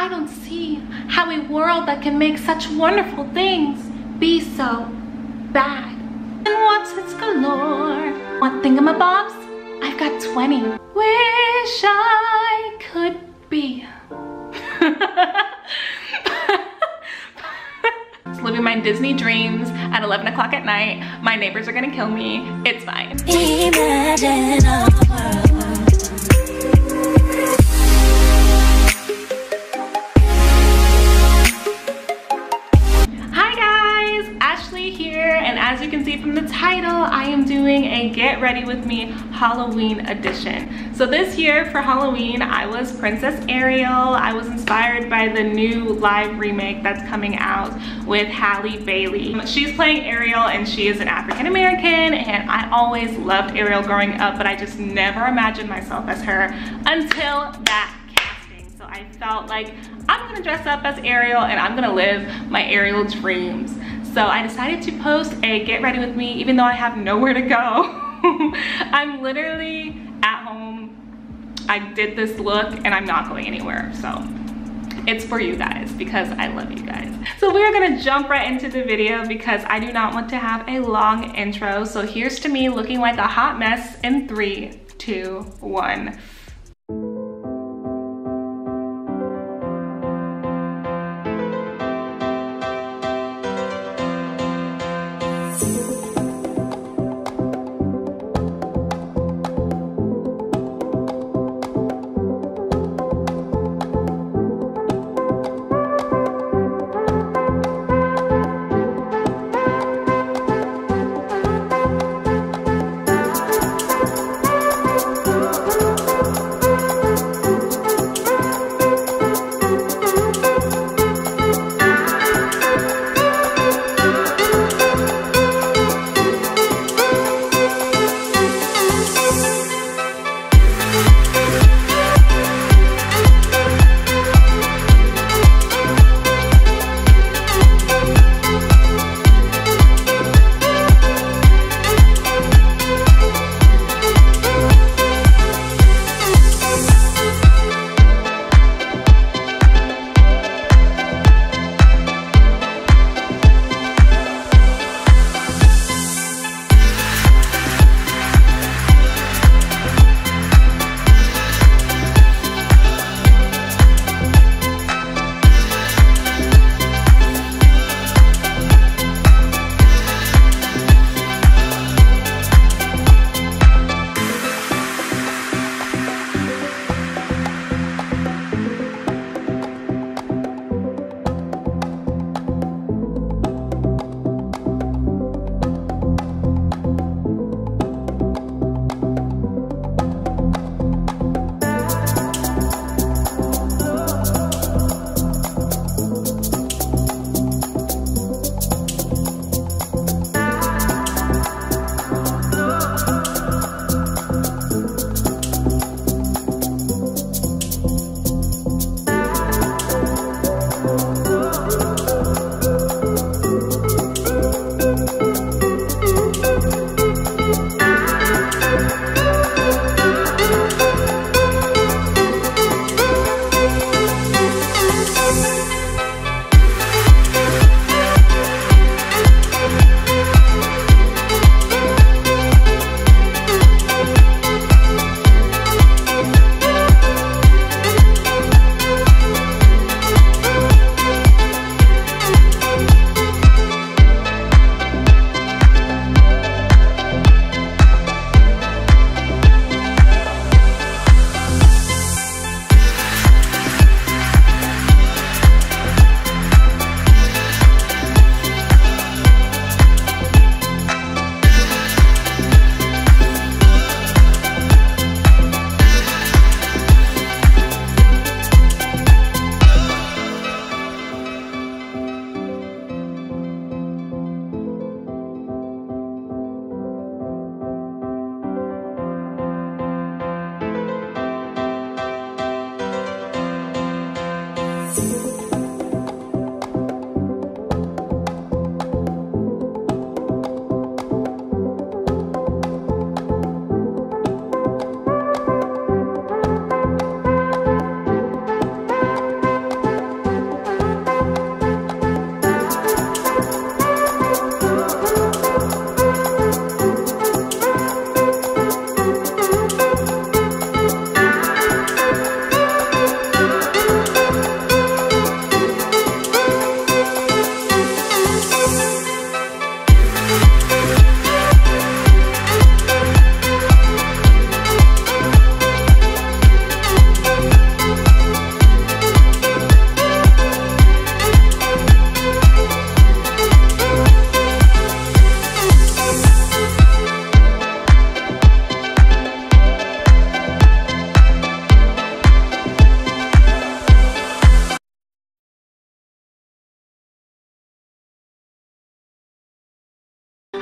I don't see how a world that can make such wonderful things be so bad. And what's its galore? What thingamabobs? I've got 20. Wish I could be. Living my Disney dreams at 11 o'clock at night. My neighbors are gonna kill me. It's fine. Imagine a world. Hi guys, Ashley here, and as you can see from the title, I am doing a Get Ready With Me Halloween edition. So this year for Halloween, I was Princess Ariel. I was inspired by the new live remake that's coming out with Halle Bailey. She's playing Ariel and she is an African American, and I always loved Ariel growing up, but I just never imagined myself as her until that casting. So I felt like I'm gonna dress up as Ariel and I'm gonna live my Ariel dreams. So I decided to post a Get Ready With Me even though I have nowhere to go. I'm literally at home. I did this look and I'm not going anywhere. So it's for you guys because I love you guys. So we are gonna jump right into the video because I do not want to have a long intro. So here's to me looking like a hot mess in 3, 2, 1.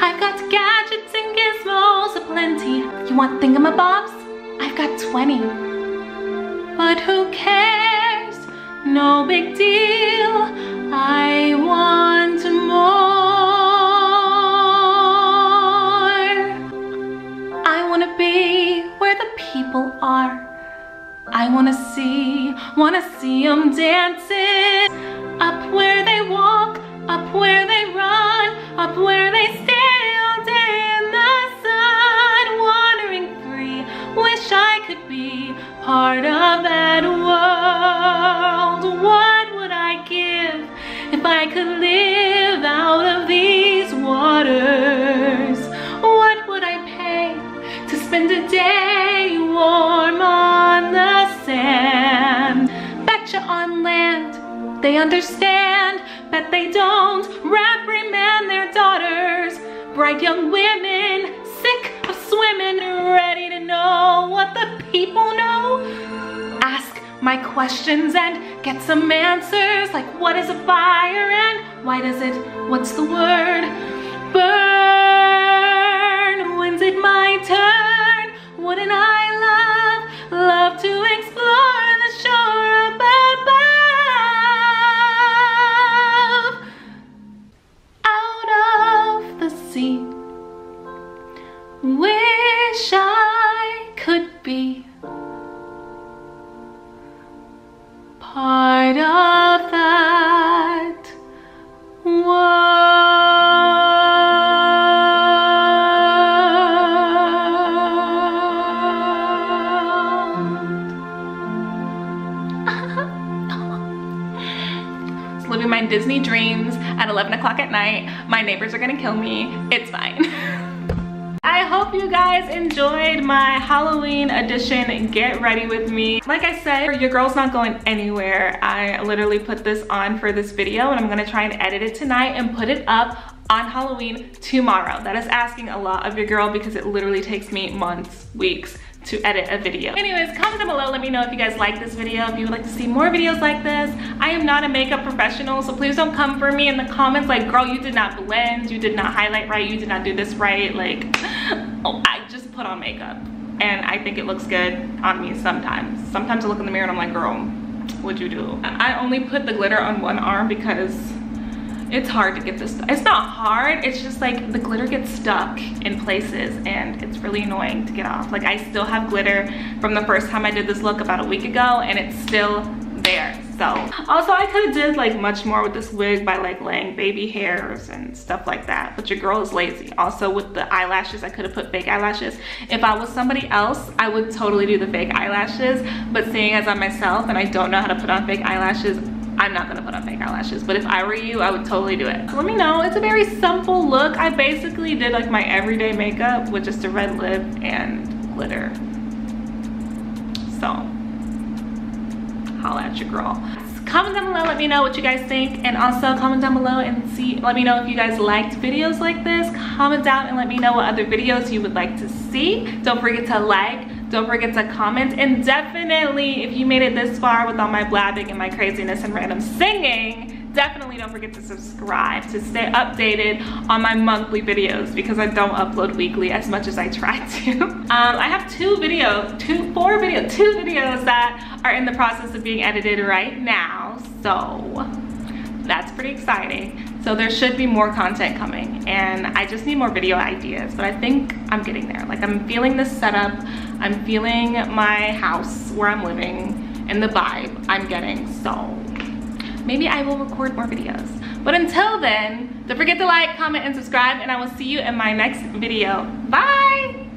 I've got gadgets and gizmos aplenty. You want thingamabobs? I've got 20. But who cares? No big deal. I want more. I wanna be where the people are. I wanna see them dancing. Up where they walk, up where they run, up where they stay all day in the sun. Wandering free, wish I could be part of that world. What would I give if I could live out of these waters? What would I pay to spend a day warm on the sand? Betcha on land they understand, bet they don't reprimand their daughters. Bright young women, sick of swimming, ready to know what the people know. Ask my questions and get some answers, like what is a fire and why does it, what's the word? Burn. When's it my turn? Wouldn't I love to explore the shore up above? Wish I could be part of that world. Living my Disney dreams at 11 o'clock at night. My neighbors are gonna kill me. It's fine. I hope you guys enjoyed my Halloween edition Get Ready With Me. Like I said, your girl's not going anywhere. I literally put this on for this video and I'm gonna try and edit it tonight and put it up on Halloween tomorrow. That is asking a lot of your girl because it literally takes me months, weeks to edit a video. Anyways, comment down below, let me know if you guys like this video, if you would like to see more videos like this. I am not a makeup professional, so please don't come for me in the comments like, girl, you did not blend, you did not highlight right, you did not do this right. Like, oh, I just put on makeup and I think it looks good on me sometimes. Sometimes I look in the mirror and I'm like, girl, what'd you do? I only put the glitter on one arm because it's hard to get this. It's not hard, it's just like the glitter gets stuck in places and it's really annoying to get off. Like I still have glitter from the first time I did this look about a week ago and it's still there. So also I could have did like much more with this wig by like laying baby hairs and stuff like that, but your girl is lazy. Also with the eyelashes, I could have put fake eyelashes. If I was somebody else, I would totally do the fake eyelashes, but seeing as I'm myself and I don't know how to put on fake eyelashes, I'm not gonna put on fake eyelashes, but if I were you, I would totally do it. Let me know. It's a very simple look. I basically did like my everyday makeup with just a red lip and glitter. So, holla at your girl. Comment down below, let me know what you guys think, and also comment down below and let me know if you guys liked videos like this. Comment down and let me know what other videos you would like to see. Don't forget to like, don't forget to comment, and definitely if you made it this far with all my blabbing and my craziness and random singing, definitely don't forget to subscribe to stay updated on my monthly videos because I don't upload weekly as much as I try to. I have two videos that are in the process of being edited right now, so that's pretty exciting. So there should be more content coming and I just need more video ideas, but I think I'm getting there. Like I'm feeling this setup, I'm feeling my house where I'm living and the vibe I'm getting, so maybe I will record more videos. But until then, don't forget to like, comment, and subscribe, and I will see you in my next video. Bye!